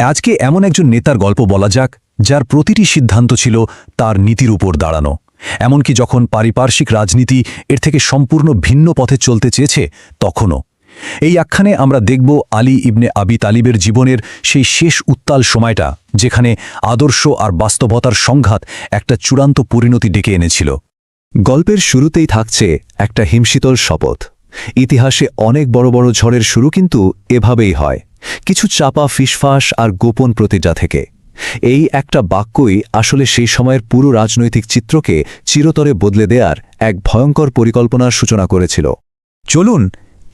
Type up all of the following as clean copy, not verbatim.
আজকে এমন একজন নেতার গল্প বলা যাক যার প্রতিটি সিদ্ধান্ত ছিল তার নীতির উপর দাঁড়ানো, এমনকি যখন পারিপার্শ্বিক রাজনীতি এর থেকে সম্পূর্ণ ভিন্ন পথে চলতে চেয়েছে তখনও। এই আখ্যানে আমরা দেখব আলী ইবনে আবি তালিবের জীবনের সেই শেষ উত্তাল সময়টা, যেখানে আদর্শ আর বাস্তবতার সংঘাত একটা চূড়ান্ত পরিণতি ডেকে এনেছিল। গল্পের শুরুতেই থাকছে একটা হিমশীতল শপথ। ইতিহাসে অনেক বড় বড় ঝড়ের শুরু কিন্তু এভাবেই হয়, কিছু চাপা ফিসফাস আর গোপন প্রতিজ্ঞা থেকে। এই একটা বাক্যই আসলে সেই সময়ের পুরো রাজনৈতিক চিত্রকে চিরতরে বদলে দেওয়ার এক ভয়ঙ্কর পরিকল্পনার সূচনা করেছিল। চলুন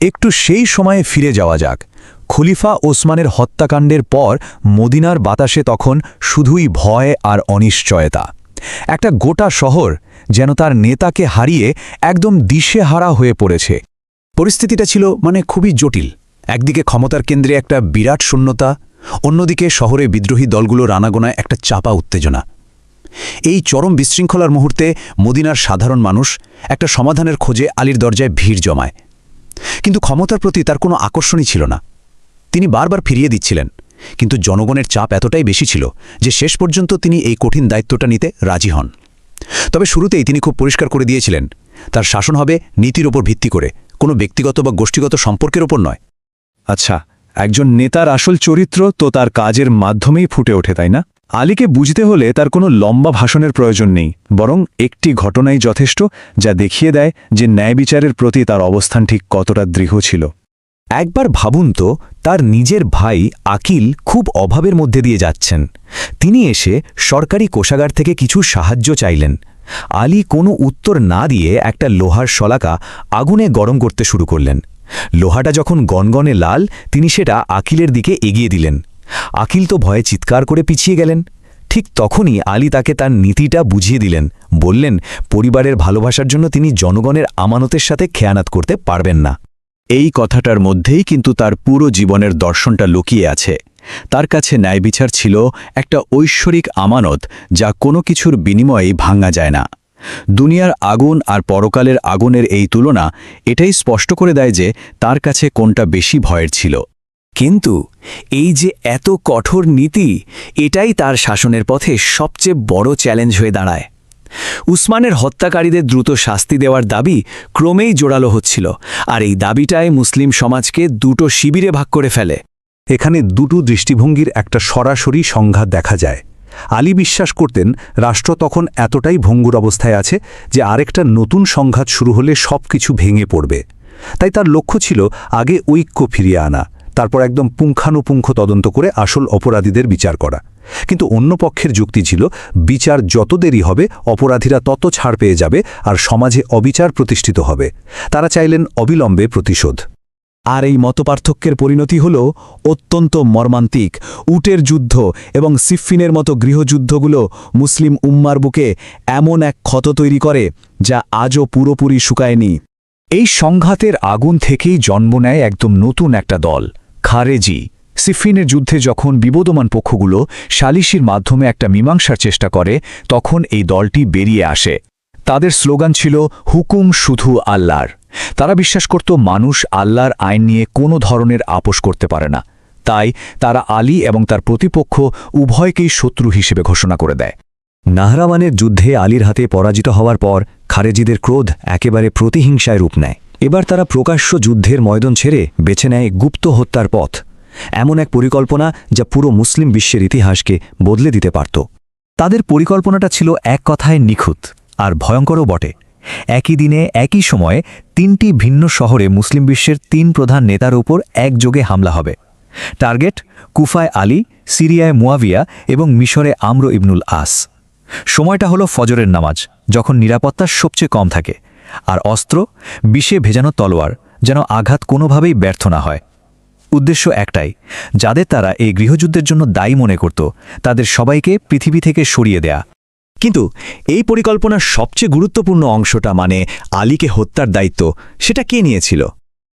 একটু সেই সময়ে ফিরে যাওয়া যাক। খলিফা ওসমানের হত্যাকাণ্ডের পর মদিনার বাতাসে তখন শুধুই ভয় আর অনিশ্চয়তা। একটা গোটা শহর যেন তার নেতাকে হারিয়ে একদম দিশেহারা হয়ে পড়েছে। পরিস্থিতিটা ছিল খুবই জটিল। একদিকে ক্ষমতার কেন্দ্রে একটা বিরাট শূন্যতা, অন্যদিকে শহরে বিদ্রোহী দলগুলোর আনাগোনায় একটা চাপা উত্তেজনা। এই চরম বিশৃঙ্খলার মুহূর্তে মদিনার সাধারণ মানুষ একটা সমাধানের খোঁজে আলীর দরজায় ভিড় জমায়। কিন্তু ক্ষমতার প্রতি তার কোনো আকর্ষণই ছিল না। তিনি বারবার ফিরিয়ে দিচ্ছিলেন, কিন্তু জনগণের চাপ এতটাই বেশি ছিল যে শেষ পর্যন্ত তিনি এই কঠিন দায়িত্বটা নিতে রাজি হন। তবে শুরুতেই তিনি খুব পরিষ্কার করে দিয়েছিলেন, তার শাসন হবে নীতির ওপর ভিত্তি করে, কোনো ব্যক্তিগত বা গোষ্ঠীগত সম্পর্কের ওপর নয়। আচ্ছা, একজন নেতার আসল চরিত্র তো তার কাজের মাধ্যমেই ফুটে ওঠে, তাই না? আলীকে বুঝতে হলে তার কোনো লম্বা ভাষণের প্রয়োজন নেই, বরং একটি ঘটনাই যথেষ্ট, যা দেখিয়ে দেয় যে ন্যায় বিচারের প্রতি তার অবস্থান ঠিক কতটা দৃঢ় ছিল। একবার ভাবুন তো, তার নিজের ভাই আকিল খুব অভাবের মধ্যে দিয়ে যাচ্ছেন। তিনি এসে সরকারি কোষাগার থেকে কিছু সাহায্য চাইলেন। আলী কোনো উত্তর না দিয়ে একটা লোহার শলাকা আগুনে গরম করতে শুরু করলেন। লোহাটা যখন গনগনে লাল, তিনি সেটা আকিলের দিকে এগিয়ে দিলেন। আকিল তো ভয়ে চিৎকার করে পিছিয়ে গেলেন। ঠিক তখনই আলী তাকে তার নীতিটা বুঝিয়ে দিলেন, বললেন পরিবারের ভালোবাসার জন্য তিনি জনগণের আমানতের সাথে খেয়ানাত করতে পারবেন না। এই কথাটার মধ্যেই কিন্তু তার পুরো জীবনের দর্শনটা লুকিয়ে আছে। তার কাছে ন্যায় বিচার ছিল একটা ঐশ্বরিক আমানত, যা কোনো কিছুর বিনিময়েই ভাঙা যায় না। দুনিয়ার আগুন আর পরকালের আগুনের এই তুলনা এটাই স্পষ্ট করে দেয় যে তার কাছে কোনটা বেশি ভয়ের ছিল। কিন্তু এই যে এত কঠোর নীতি, এটাই তার শাসনের পথে সবচেয়ে বড় চ্যালেঞ্জ হয়ে দাঁড়ায়। উসমানের হত্যাকারীদের দ্রুত শাস্তি দেওয়ার দাবি ক্রমেই জোরালো হচ্ছিল, আর এই দাবিটাই মুসলিম সমাজকে দুটো শিবিরে ভাগ করে ফেলে। এখানে দুটো দৃষ্টিভঙ্গির একটা সরাসরি সংঘাত দেখা যায়। আলী বিশ্বাস করতেন রাষ্ট্র তখন এতটাই ভঙ্গুর অবস্থায় আছে যে আরেকটা নতুন সংঘাত শুরু হলে সবকিছু ভেঙে পড়বে। তাই তার লক্ষ্য ছিল আগে ঐক্য ফিরিয়ে আনা, তারপর একদম পুঙ্খানুপুঙ্খ তদন্ত করে আসল অপরাধীদের বিচার করা। কিন্তু অন্য পক্ষের যুক্তি ছিল বিচার যত দেরি হবে অপরাধীরা তত ছাড় পেয়ে যাবে আর সমাজে অবিচার প্রতিষ্ঠিত হবে। তারা চাইলেন অবিলম্বে প্রতিশোধ। আর এই মতপার্থক্যের পরিণতি হল অত্যন্ত মর্মান্তিক। উটের যুদ্ধ এবং সিফফিনের মতো গৃহযুদ্ধগুলো মুসলিম উম্মার বুকে এমন এক ক্ষত তৈরি করে যা আজও পুরোপুরি শুকায়নি। এই সংঘাতের আগুন থেকেই জন্ম নেয় একদম নতুন একটা দল, খারেজি। সিফফিনের যুদ্ধে যখন বিবদমান পক্ষগুলো সালিশির মাধ্যমে একটা মীমাংসার চেষ্টা করে, তখন এই দলটি বেরিয়ে আসে। তাদের স্লোগান ছিল হুকুম শুধু আল্লাহর। তারা বিশ্বাস করত মানুষ আল্লাহর আইন নিয়ে কোনো ধরনের আপোষ করতে পারে না। তাই তারা আলী এবং তার প্রতিপক্ষ উভয়কেই শত্রু হিসেবে ঘোষণা করে দেয়। নাহরাওয়ানের যুদ্ধে আলীর হাতে পরাজিত হওয়ার পর খারেজিদের ক্রোধ একেবারে প্রতিহিংসায় রূপ নেয়। এবার তারা প্রকাশ্য যুদ্ধের ময়দান ছেড়ে বেছে নেয় গুপ্ত হত্যার পথ, এমন এক পরিকল্পনা যা পুরো মুসলিম বিশ্বের ইতিহাসকে বদলে দিতে পারত। তাদের পরিকল্পনাটা ছিল এক কথায় নিখুঁত আর ভয়ঙ্করও বটে। একই দিনে একই সময়ে তিনটি ভিন্ন শহরে মুসলিম বিশ্বের তিন প্রধান নেতার উপর একযোগে হামলা হবে। টার্গেট কুফায় আলী, সিরিয়ায় মুয়াবিয়া এবং মিশরে আমর ইবনুল আস। সময়টা হলো ফজরের নামাজ, যখন নিরাপত্তা সবচেয়ে কম থাকে, আর অস্ত্র বিষে ভেজানো তলোয়ার, যেন আঘাত কোনোভাবেই ব্যর্থ না হয়। উদ্দেশ্য একটাই, যাদের তারা এই গৃহযুদ্ধের জন্য দায়ী মনে করত তাদের সবাইকে পৃথিবী থেকে সরিয়ে দেয়া। কিন্তু এই পরিকল্পনার সবচেয়ে গুরুত্বপূর্ণ অংশটা, আলীকে হত্যার দায়িত্ব, সেটা কে নিয়েছিল?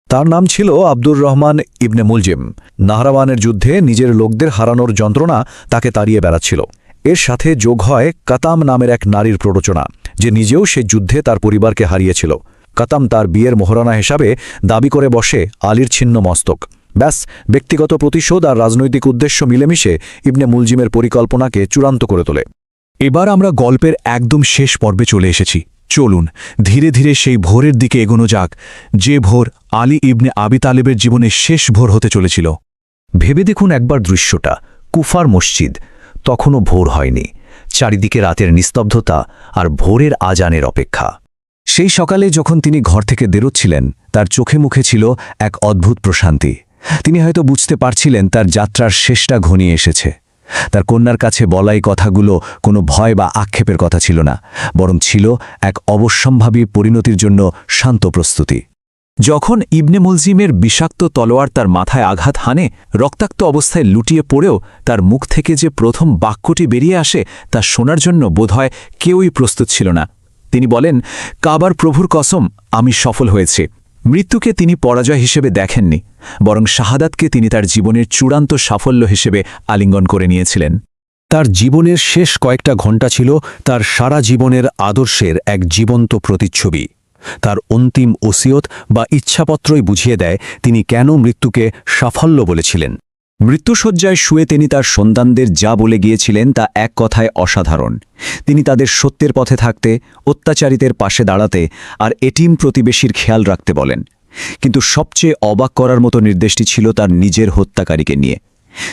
তার নাম ছিল আব্দুর রহমান ইবনে মুলজিম। নাহরাওয়ানের যুদ্ধে নিজের লোকদের হারানোর যন্ত্রণা তাকে তাড়িয়ে বেড়াচ্ছিল। এর সাথে যোগ হয় কাতাম নামের এক নারীর প্ররোচনা, যে নিজেও সে যুদ্ধে তার পরিবারকে হারিয়েছিল। কাতাম তার বিয়ের মোহরানা হিসাবে দাবি করে বসে আলীর ছিন্ন মস্তক। ব্যাস, ব্যক্তিগত প্রতিশোধ আর রাজনৈতিক উদ্দেশ্য মিলেমিশে ইবনে মুলজিমের পরিকল্পনাকে চূড়ান্ত করে তোলে। এবার আমরা গল্পের একদম শেষ পর্বে চলে এসেছি। চলুন ধীরে ধীরে সেই ভোরের দিকে এগোনো যাক, যে ভোর আলী ইবনে আবি তালেবের জীবনে শেষ ভোর হতে চলেছিল। ভেবে দেখুন একবার দৃশ্যটা, কুফার মসজিদ, তখনও ভোর হয়নি, চারিদিকে রাতের নিস্তব্ধতা আর ভোরের আজানের অপেক্ষা। সেই সকালে যখন তিনি ঘর থেকে বেরোচ্ছিলেন, তার চোখে মুখে ছিল এক অদ্ভুত প্রশান্তি। তিনি হয়তো বুঝতে পারছিলেন তার যাত্রার শেষটা ঘনিয়ে এসেছে। তার কন্যার কাছে বলাই কথাগুলো কোনো ভয় বা আক্ষেপের কথা ছিল না, বরং ছিল এক অবশ্যম্ভাবী পরিণতির জন্য শান্ত প্রস্তুতি। যখন ইবনে মুলজিমের বিষাক্ত তলোয়ার তার মাথায় আঘাত হানে, রক্তাক্ত অবস্থায় লুটিয়ে পড়েও তার মুখ থেকে যে প্রথম বাক্যটি বেরিয়ে আসে তা শোনার জন্য বোধহয় কেউই প্রস্তুত ছিল না। তিনি বলেন, কাবার প্রভুর কসম, আমি সফল হয়েছি। মৃত্যুকে তিনি পরাজয় হিসেবে দেখেননি, বরং শাহাদাতকে তিনি তার জীবনের চূড়ান্ত সাফল্য হিসেবে আলিঙ্গন করে নিয়েছিলেন। তার জীবনের শেষ কয়েকটা ঘণ্টা ছিল তার সারা জীবনের আদর্শের এক জীবন্ত প্রতিচ্ছবি। তার অন্তিম ওসিয়ত বা ইচ্ছাপত্রই বুঝিয়ে দেয় তিনি কেন মৃত্যুকে সাফল্য বলেছিলেন। মৃত্যুশয্যায় শুয়ে তিনি তার সন্তানদের যা বলে গিয়েছিলেন তা এক কথায় অসাধারণ। তিনি তাদের সত্যের পথে থাকতে, অত্যাচারিতের পাশে দাঁড়াতে আর এটিম প্রতিবেশীর খেয়াল রাখতে বলেন। কিন্তু সবচেয়ে অবাক করার মতো নির্দেশটি ছিল তার নিজের হত্যাকারীকে নিয়ে।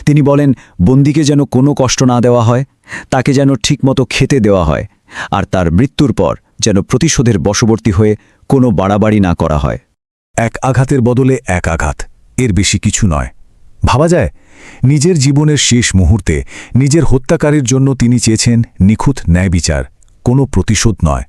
তিনি বলেন, বন্দীকে যেন কোনো কষ্ট না দেওয়া হয়, তাকে যেন ঠিকমতো খেতে দেওয়া হয়, আর তার মৃত্যুর পর যেন প্রতিশোধের বশবর্তী হয়ে কোনো বাড়াবাড়ি না করা হয়। এক আঘাতের বদলে এক আঘাত, এর বেশি কিছু নয়। ভাবা যায়, নিজের জীবনের শেষ মুহূর্তে নিজের হত্যাকারীর জন্য তিনি চেয়েছেন নিখুঁত ন্যায় বিচার, কোনো প্রতিশোধ নয়।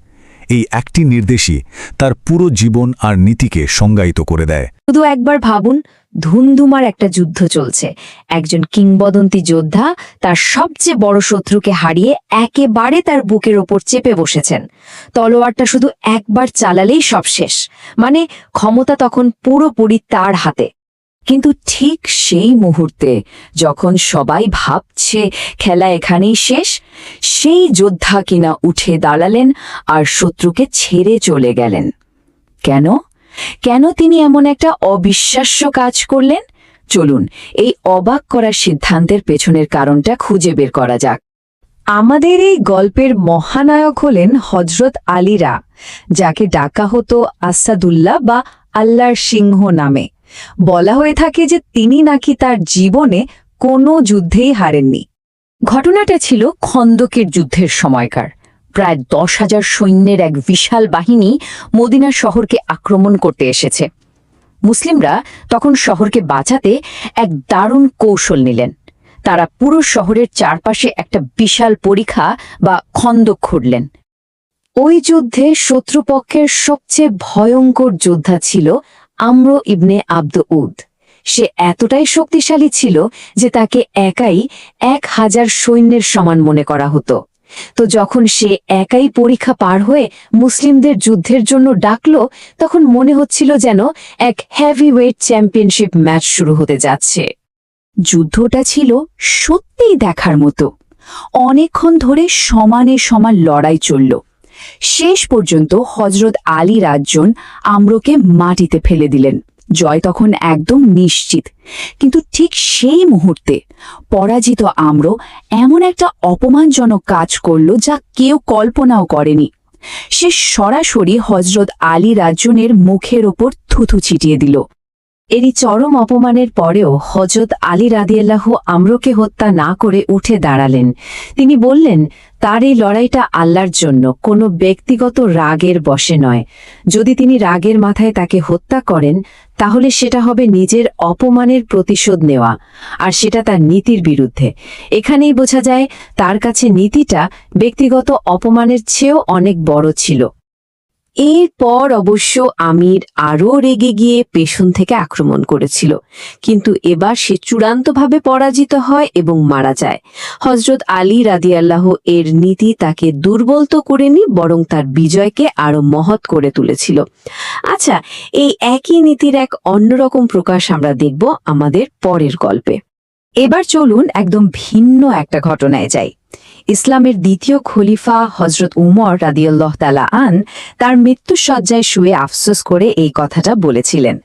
এই একটি নির্দেশই তার পুরো জীবন আর নীতিকে সংজ্ঞায়িত করে দেয়। শুধু একবার ভাবুন, ধুমধুমার একটা যুদ্ধ চলছে, একজন কিংবদন্তি যোদ্ধা তার সবচেয়ে বড় শত্রুকে হারিয়ে একেবারে তার বুকের ওপর চেপে বসেছেন। তলোয়ারটা শুধু একবার চালালেই সব শেষ, মানে ক্ষমতা তখন পুরোপুরি তার হাতে। কিন্তু ঠিক সেই মুহূর্তে যখন সবাই ভাবছে খেলা এখানেই শেষ, সেই যোদ্ধা কিনা উঠে দাঁড়ালেন আর শত্রুকে ছেড়ে চলে গেলেন। কেন কেন তিনি এমন একটা অবিশ্বাস্য কাজ করলেন? চলুন এই অবাক করার সিদ্ধান্তের পেছনের কারণটা খুঁজে বের করা যাক। আমাদের এই গল্পের মহানায়ক হলেন হযরত আলীরা, যাকে ডাকা হতো আসাদুল্লাহ বা আল্লাহর সিংহ নামে। বলা হয়ে থাকে যে তিনি নাকি তার জীবনে কোনো যুদ্ধেই হারেননি। ঘটনাটা ছিল খন্দকের যুদ্ধের সময়কার। প্রায় 10,000 সৈন্যের এক বিশাল বাহিনী মদিনা শহরকে আক্রমণ করতে এসেছে। মুসলিমরা তখন শহরকে বাঁচাতে এক দারুণ কৌশল নিলেন। তারা পুরো শহরের চারপাশে একটা বিশাল পরিখা বা খন্দক খুঁড়লেন। ওই যুদ্ধে শত্রুপক্ষের সবচেয়ে ভয়ঙ্কর যোদ্ধা ছিল আমর ইবনে আব্দ উদ। সে এতটাই শক্তিশালী ছিল যে তাকে একাই 1000 সৈন্যের সমান মনে করা হতো। তো যখন সে একাই পরীক্ষা পার হয়ে মুসলিমদের যুদ্ধের জন্য ডাকল, তখন মনে হচ্ছিল যেন এক হেভিওয়েট চ্যাম্পিয়নশিপ ম্যাচ শুরু হতে যাচ্ছে। যুদ্ধটা ছিল সত্যিই দেখার মতো। অনেকক্ষণ ধরে সমানে সমান লড়াই চলল। শেষ পর্যন্ত হযরত আলী রাজ্জন আমরকে মাটিতে ফেলে দিলেন। জয় তখন একদম নিশ্চিত। কিন্তু ঠিক সেই মুহূর্তে পরাজিত আমর এমন একটা অপমানজনক কাজ করল যা কেউ কল্পনাও করেনি। সে সরাসরি হযরত আলী রাজ্জনের মুখের ওপর থুথু ছিটিয়ে দিল। এরই চরম অপমানের পরেও হযরত আলী রাদিয়াল্লাহু আমরকে হত্যা না করে উঠে দাঁড়ালেন। তিনি বললেন, তার এই লড়াইটা আল্লাহর জন্য, কোনো ব্যক্তিগত রাগের বশে নয়। যদি তিনি রাগের মাথায় তাকে হত্যা করেন, তাহলে সেটা হবে নিজের অপমানের প্রতিশোধ নেওয়া, আর সেটা তার নীতির বিরুদ্ধে। এখানেই বোঝা যায় তার কাছে নীতিটা ব্যক্তিগত অপমানের চেয়েও অনেক বড় ছিল। এরপর অবশ্য আমির আরও রেগে গিয়ে পেছন থেকে আক্রমণ করেছিল, কিন্তু এবার সে চূড়ান্তভাবে পরাজিত হয় এবং মারা যায়। হযরত আলী রাদিয়াল্লাহু এর নীতি তাকে দুর্বল তো করেনি, বরং তার বিজয়কে আরও মহৎ করে তুলেছিল। আচ্ছা, এই একই নীতির এক অন্যরকম প্রকাশ আমরা দেখব আমাদের পরের গল্পে। এবার চলুন একদম ভিন্ন একটা ঘটনায় যাই। ইসলামের দ্বিতীয় খলিফা হজরত উমর রাদিয়াল্লাহু তাআলা আন তার মৃত্যুশয্যায় শুয়ে আফসোস করে এই কথাটা বলেছিলেন।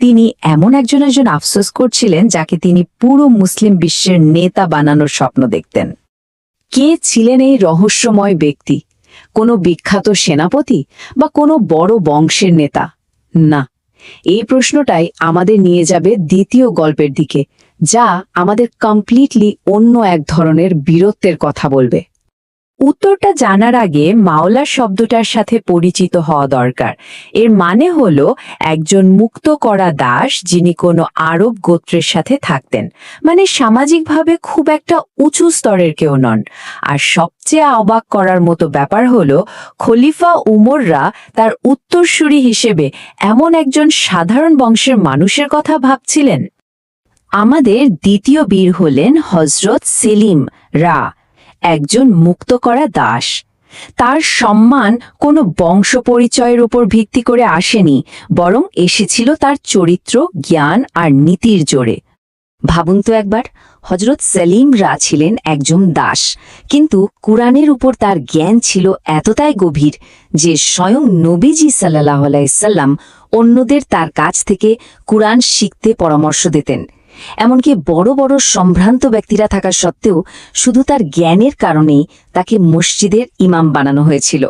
তিনি এমন একজন আফসোস করছিলেন যাকে তিনি পুরো মুসলিম বিশ্বের নেতা বানানোর স্বপ্ন দেখতেন। কে ছিলেন এই রহস্যময় ব্যক্তি? কোনো বিখ্যাত সেনাপতি বা কোনো বড় বংশের নেতা? না, এই প্রশ্নটাই আমাদের নিয়ে যাবে দ্বিতীয় গল্পের দিকে, যা আমাদের কমপ্লিটলি অন্য এক ধরনের বীরত্বের কথা বলবে। উত্তরটা জানার আগে মাওলা শব্দটার সাথে পরিচিত হওয়া দরকার। এর মানে হলো একজন মুক্ত করা দাস যিনি কোনো আরব গোত্রের সাথে থাকতেন, মানে সামাজিকভাবে খুব একটা উঁচু স্তরের কেউ নন। আর সবচেয়ে অবাক করার মতো ব্যাপার হলো খলিফা উমররা তার উত্তরসূরি হিসেবে এমন একজন সাধারণ বংশের মানুষের কথা ভাবছিলেন। আমাদের দ্বিতীয় বীর হলেন হজরত সেলিম রা, একজন মুক্ত করা দাস। তার সম্মান কোনো বংশ পরিচয়ের উপর ভিত্তি করে আসেনি, বরং এসেছিল তার চরিত্র, জ্ঞান আর নীতির জোরে। ভাবুন তো একবার, হজরত সেলিম রা ছিলেন একজন দাস, কিন্তু কুরআনের উপর তার জ্ঞান ছিল এতটাই গভীর যে স্বয়ং নবীজি সাল্লাল্লাহু আলাইহি সাল্লাম অন্যদের তার কাছ থেকে কুরআন শিখতে পরামর্শ দিতেন। এমনকি বড় বড় সম্ভ্রান্ত ব্যক্তিরা থাকা সত্ত্বেও শুধু তার জ্ঞানের কারণেই তাকে মসজিদের ইমাম বানানো হয়েছিল।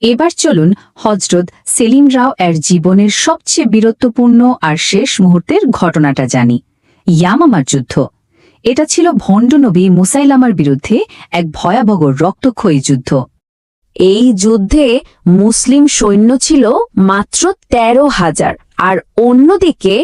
এবার চলুন হজরত সেলিম রাও এর জীবনের সবচেয়ে বীরত্বপূর্ণ আর শেষ মুহূর্তের ঘটনাটা জানি। ইয়ামামার যুদ্ধ। এটা ছিল ভণ্ড নবী মুসাইলামার বিরুদ্ধে এক ভয়াবহ রক্তক্ষয়ী যুদ্ধ। এই যুদ্ধে মুসলিম সৈন্য ছিল মাত্র 13,000, আর অন্যদিকে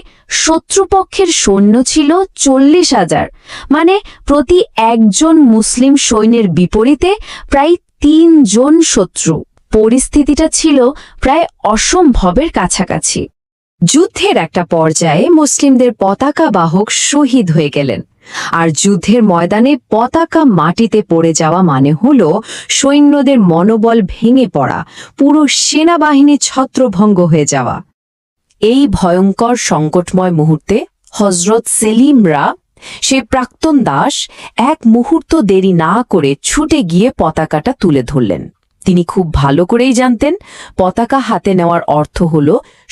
শত্রুপক্ষের সৈন্য ছিল 40,000। মানে প্রতি একজন মুসলিম সৈন্যের বিপরীতে প্রায় 3 জন শত্রু। পরিস্থিতিটা ছিল প্রায় অসম্ভবের কাছাকাছি। যুদ্ধের একটা পর্যায়ে মুসলিমদের পতাকা বাহক শহীদ হয়ে গেলেন, আর যুদ্ধের ময়দানে পতাকা মাটিতে পড়ে যাওয়া মানে হল সৈন্যদের মনোবল ভেঙে পড়া, পুরো সেনাবাহিনী ছত্রভঙ্গ হয়ে যাওয়া। এই ভয়ঙ্কর সংকটময় মুহূর্তে হজরত সেলিম রা, সে প্রাক্তন দাস, এক মুহূর্ত দেরি না করে ছুটে গিয়ে পতাকাটা তুলে ধরলেন। তিনি খুব ভালো করেই জানতেন পতাকা হাতে নেওয়ার অর্থ হল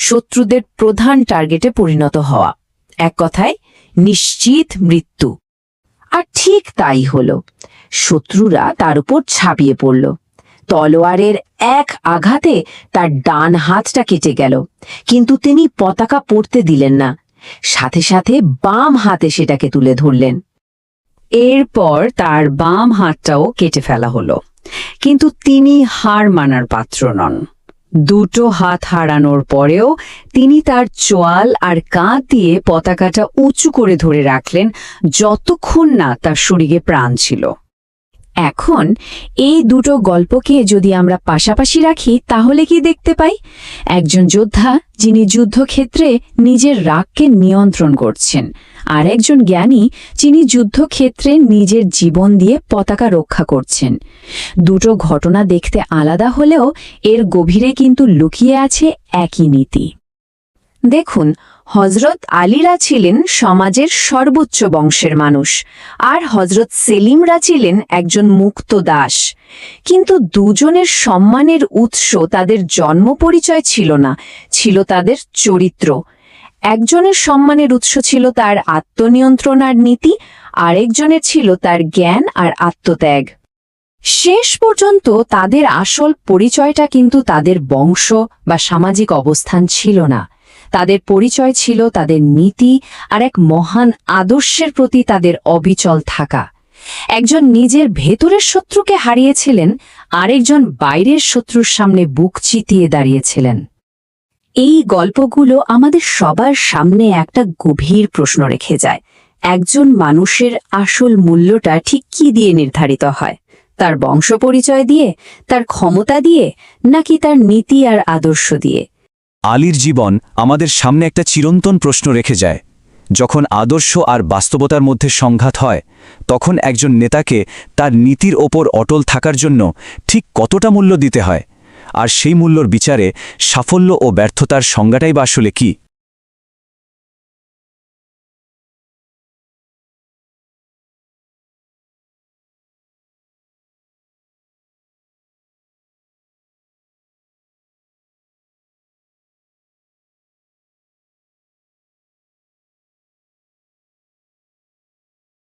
শত্রুদের প্রধান টার্গেটে পরিণত হওয়া, এক কথায় নিশ্চিত মৃত্যু। আর ঠিক তাই হল। শত্রুরা তার উপর ঝাঁপিয়ে পড়ল। তলোয়ারের এক আঘাতে তার ডান হাতটা কেটে গেল, কিন্তু তিনি পতাকা পড়তে দিলেন না। সাথে সাথে বাম হাতে সেটাকে তুলে ধরলেন। এরপর তার বাম হাতটাও কেটে ফেলা হলো, কিন্তু তিনি হার মানার পাত্র নন। দুটো হাত হারানোর পরেও তিনি তার চোয়াল আর কাঁধ দিয়ে পতাকাটা উঁচু করে ধরে রাখলেন যতক্ষণ না তার শরীরে প্রাণ ছিল। এখন এই দুটো গল্পকে যদি আমরা পাশাপাশি রাখি তাহলে কি দেখতে পাই? একজন যোদ্ধা যিনি যুদ্ধক্ষেত্রে নিজের রাগকে নিয়ন্ত্রণ করছেন, আর একজন জ্ঞানী যিনি যুদ্ধক্ষেত্রে নিজের জীবন দিয়ে পতাকা রক্ষা করছেন। দুটো ঘটনা দেখতে আলাদা হলেও এর গভীরে কিন্তু লুকিয়ে আছে একই নীতি। দেখুন, হজরত আলীরা ছিলেন সমাজের সর্বোচ্চ বংশের মানুষ, আর হজরত সেলিমরা ছিলেন একজন মুক্ত দাস। কিন্তু দুজনের সম্মানের উৎস তাদের জন্ম পরিচয় ছিল না, ছিল তাদের চরিত্র। একজনের সম্মানের উৎস ছিল তার আত্মনিয়ন্ত্রণ আর নীতি, আরেকজনের ছিল তার জ্ঞান আর আত্মত্যাগ। শেষ পর্যন্ত তাদের আসল পরিচয়টা কিন্তু তাদের বংশ বা সামাজিক অবস্থান ছিল না। তাদের পরিচয় ছিল তাদের নীতি আর এক মহান আদর্শের প্রতি তাদের অবিচল থাকা। একজন নিজের ভেতরের শত্রুকে হারিয়েছিলেন, আরেকজন বাইরের শত্রুর সামনে বুক চিতিয়ে দাঁড়িয়েছিলেন। এই গল্পগুলো আমাদের সবার সামনে একটা গভীর প্রশ্ন রেখে যায়। একজন মানুষের আসল মূল্যটা ঠিক কি দিয়ে নির্ধারিত হয়? তার বংশ পরিচয় দিয়ে, তার ক্ষমতা দিয়ে, নাকি তার নীতি আর আদর্শ দিয়ে? আলীর জীবন আমাদের সামনে একটা চিরন্তন প্রশ্ন রেখে যায়। যখন আদর্শ আর বাস্তবতার মধ্যে সংঘাত হয়, তখন একজন নেতাকে তার নীতির ওপর অটল থাকার জন্য ঠিক কতটা মূল্য দিতে হয়, আর সেই মূল্যর বিচারে সাফল্য ও ব্যর্থতার সংজ্ঞাটাই বা আসলে কি?